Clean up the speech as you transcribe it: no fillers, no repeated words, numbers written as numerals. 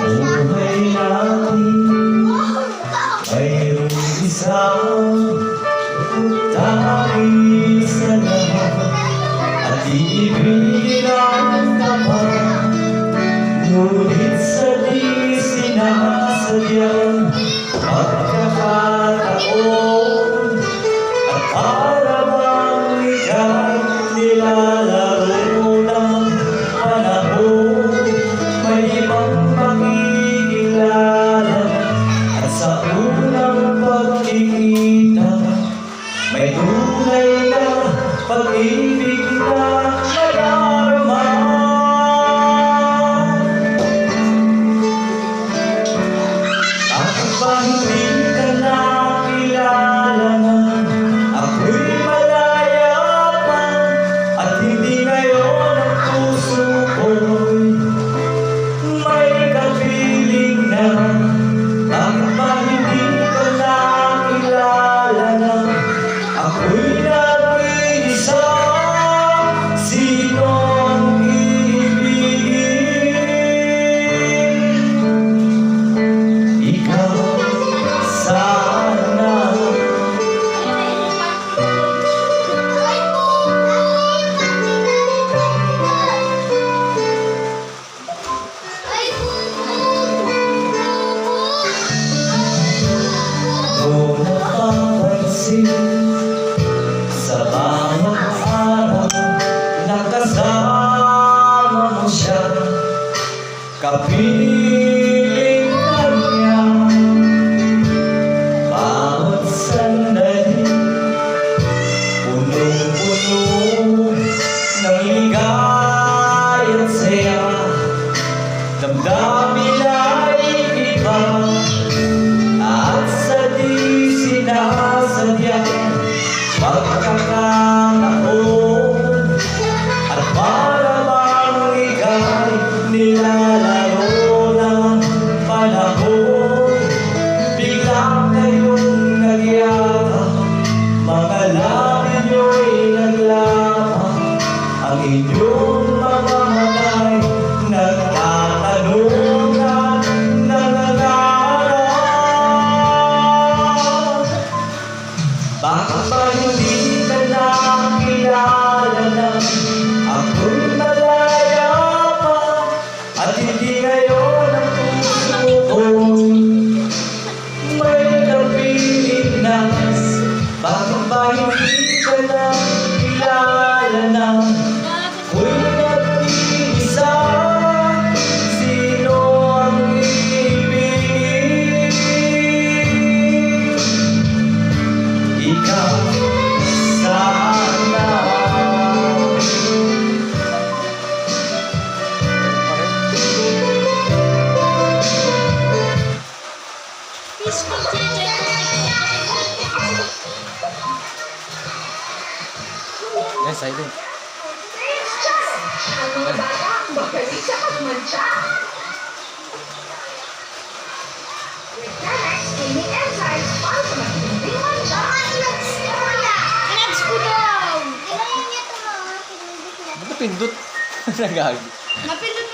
buhay natin mayroong isang tayo sa lahat at iibigin ang tapat, ngunit sa di sinasadyang pagkakataon at para bang ika'y nilalaro ng panahon. May ibang makikilala at sa unang pagkikita may tunay na pag-ibig na nadarama. Bakit ba hindi ka nakilala na ako'y malaya pa at hindi ngayon ang puso ko'y may kapiling na? Bakit ba hindi ka nakilala na ako'y nag-iisa? Sino ang iibigin? Ikaw sana. Kung napapansin sa bawat araw na kasama mo siya, kapiling ka niya. Bawat sandali punong-puno ng ligay at saya, damdamin ay iba at sa di sinasadyang pagkakataon at para bang ika'y nilalaro ng panahon. Biglang kayong nagyakap, mga labi nyo'y naglapat, ang inyong mga mata'y nagtatanong at nangangarap. Bakit ba hindi ka nakilala na ako'y malaya pa at hindi ngayon ang puso ko'y may kapiling na? Bakit ba hindi ka nakilala na ako'y nag-iisa? Sino ang iibigin? Ikaw sana. Silent. Ba't napindot? Nagagi. Napindot